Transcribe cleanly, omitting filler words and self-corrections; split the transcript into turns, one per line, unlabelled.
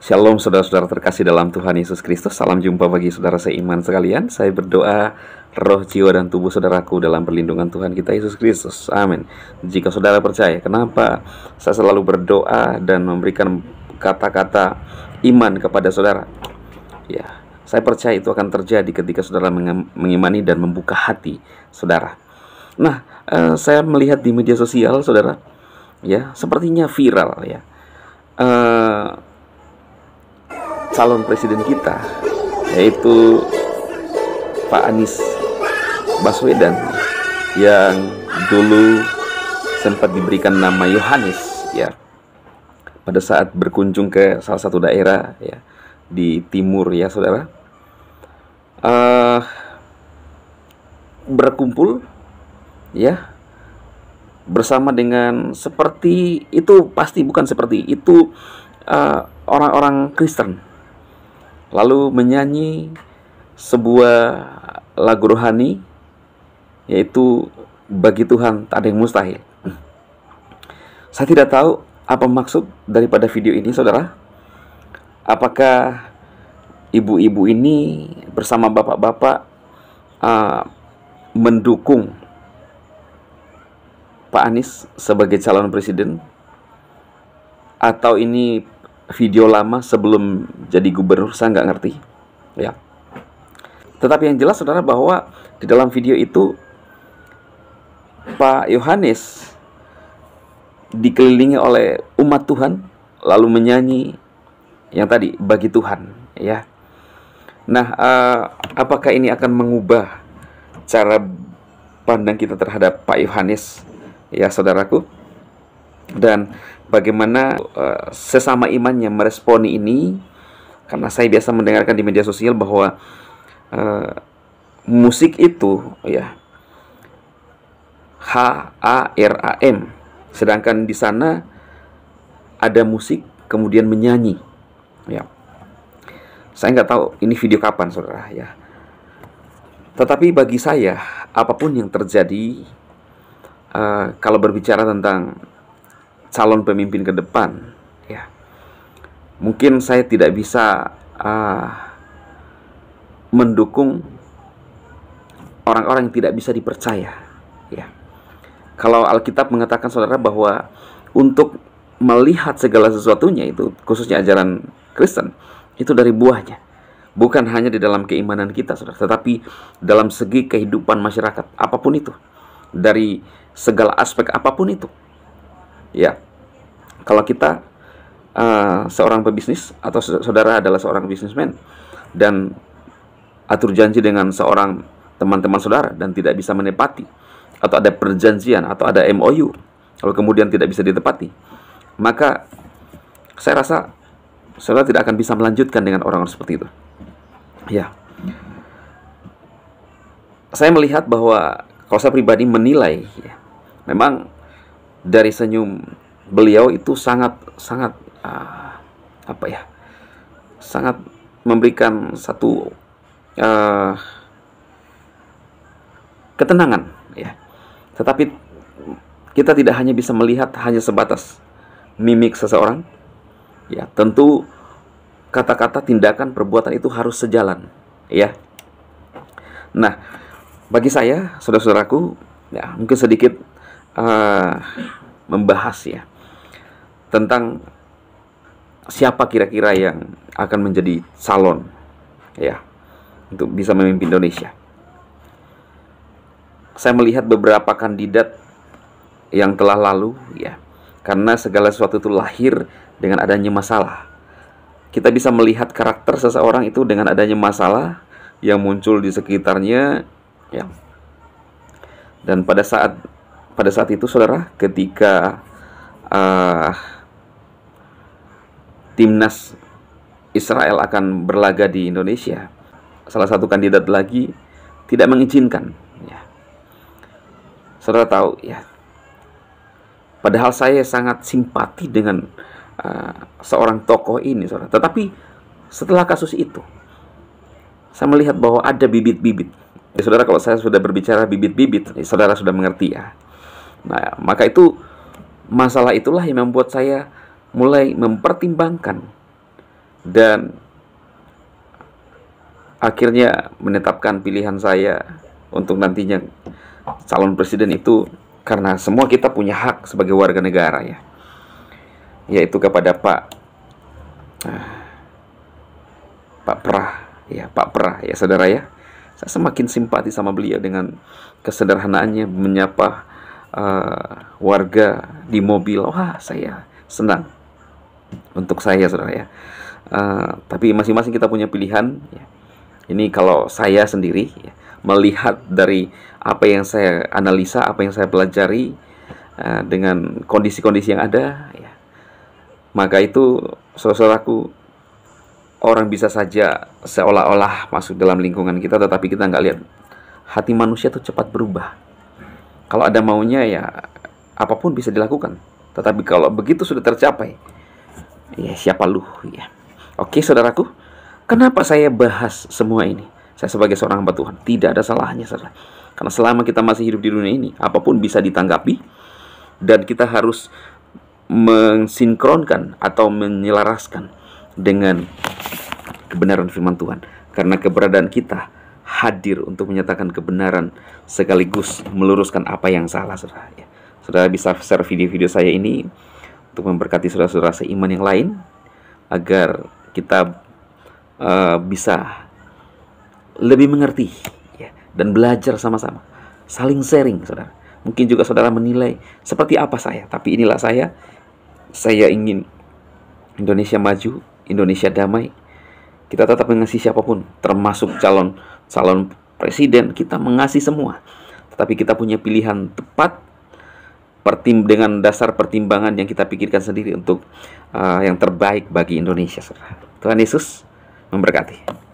Shalom saudara-saudara terkasih dalam Tuhan Yesus Kristus. Salam jumpa bagi saudara seiman sekalian. Saya berdoa roh, jiwa, dan tubuh saudaraku dalam perlindungan Tuhan kita Yesus Kristus. Amin. Jika saudara percaya, kenapa saya selalu berdoa dan memberikan kata-kata iman kepada saudara? Ya, saya percaya itu akan terjadi ketika saudara mengimani dan membuka hati saudara. Nah, saya melihat di media sosial saudara, ya, sepertinya viral ya. Calon presiden kita, yaitu Pak Anies Baswedan, yang dulu sempat diberikan nama Yohanes ya, pada saat berkunjung ke salah satu daerah ya di timur ya saudara, berkumpul ya bersama dengan, seperti itu pasti bukan seperti itu, orang-orang Kristen, lalu menyanyi sebuah lagu rohani, yaitu bagi Tuhan tak ada yang mustahil. Saya tidak tahu apa maksud daripada video ini saudara. Apakah ibu-ibu ini bersama bapak-bapak mendukung Pak Anies sebagai calon presiden, atau ini video lama sebelum jadi gubernur? Saya nggak ngerti ya. Tetapi yang jelas saudara, bahwa di dalam video itu Pak Yohanes dikelilingi oleh umat Tuhan, lalu menyanyi yang tadi bagi Tuhan ya. Nah, apakah ini akan mengubah cara pandang kita terhadap Pak Yohanes ya saudaraku? Dan bagaimana sesama imannya meresponi ini? Karena saya biasa mendengarkan di media sosial bahwa musik itu ya HARAM, sedangkan di sana ada musik kemudian menyanyi ya. Saya nggak tahu ini video kapan saudara ya. Tetapi bagi saya, apapun yang terjadi, kalau berbicara tentang calon pemimpin ke depan ya, mungkin saya tidak bisa mendukung orang-orang yang tidak bisa dipercaya ya. Kalau Alkitab mengatakan saudara bahwa untuk melihat segala sesuatunya, itu khususnya ajaran Kristen, itu dari buahnya, bukan hanya di dalam keimanan kita saudara, tetapi dalam segi kehidupan masyarakat, apapun itu, dari segala aspek apapun itu ya. Kalau kita seorang pebisnis, atau saudara adalah seorang bisnismen dan atur janji dengan seorang teman-teman saudara dan tidak bisa menepati, atau ada perjanjian atau ada MOU lalu kemudian tidak bisa ditepati, maka saya rasa saudara tidak akan bisa melanjutkan dengan orang-orang seperti itu ya. Saya melihat bahwa, kalau saya pribadi menilai ya, memang dari senyum beliau itu sangat sangat memberikan satu ketenangan ya. Tetapi kita tidak hanya bisa melihat hanya sebatas mimik seseorang ya. Tentu kata-kata, tindakan, perbuatan itu harus sejalan ya. Nah, bagi saya, saudara-saudaraku ya, mungkin sedikit membahas ya tentang siapa kira-kira yang akan menjadi calon ya untuk bisa memimpin Indonesia. Saya melihat beberapa kandidat yang telah lalu ya, karena segala sesuatu itu lahir dengan adanya masalah. Kita bisa melihat karakter seseorang itu dengan adanya masalah yang muncul di sekitarnya ya. Dan pada saat itu saudara, ketika timnas Israel akan berlaga di Indonesia, salah satu kandidat lagi tidak mengizinkan ya. Saudara tahu ya, padahal saya sangat simpati dengan seorang tokoh ini saudara. Tetapi setelah kasus itu, saya melihat bahwa ada bibit-bibit ya, saudara. Kalau saya sudah berbicara bibit-bibit, saudara sudah mengerti ya. Nah, maka itu, masalah itulah yang membuat saya mulai mempertimbangkan dan akhirnya menetapkan pilihan saya untuk nantinya calon presiden itu karena semua kita punya hak sebagai warga negara, ya, yaitu kepada Pak Prah, ya saudara, ya. Saya semakin simpati sama beliau dengan kesederhanaannya menyapa warga di mobil. Wah, saya senang untuk saya, saudara, ya. Tapi masing-masing kita punya pilihan, ya. Ini kalau saya sendiri, ya, melihat dari apa yang saya analisa, apa yang saya pelajari dengan kondisi-kondisi yang ada, ya, maka itu, saudaraku, orang bisa saja seolah-olah masuk dalam lingkungan kita, tetapi kita nggak lihat hati manusia itu cepat berubah. Kalau ada maunya, ya apapun bisa dilakukan. Tetapi kalau begitu sudah tercapai, ya siapa lu, ya. Oke, saudaraku, kenapa saya bahas semua ini? Saya sebagai seorang hamba Tuhan, tidak ada salahnya, saudara. Karena selama kita masih hidup di dunia ini, apapun bisa ditanggapi, dan kita harus mensinkronkan atau menyelaraskan dengan kebenaran firman Tuhan. Karena keberadaan kita hadir untuk menyatakan kebenaran sekaligus meluruskan apa yang salah, saudara, ya. Saudara bisa share video-video saya ini untuk memberkati saudara-saudara seiman yang lain, agar kita bisa lebih mengerti, ya, dan belajar sama-sama, saling sharing, saudara. Mungkin juga saudara menilai seperti apa saya, tapi inilah saya ingin Indonesia maju, Indonesia damai. Kita tetap mengasihi siapapun, termasuk calon presiden. Kita mengasihi semua, tetapi kita punya pilihan tepat dengan dasar pertimbangan yang kita pikirkan sendiri untuk yang terbaik bagi Indonesia, saudara. Tuhan Yesus memberkati.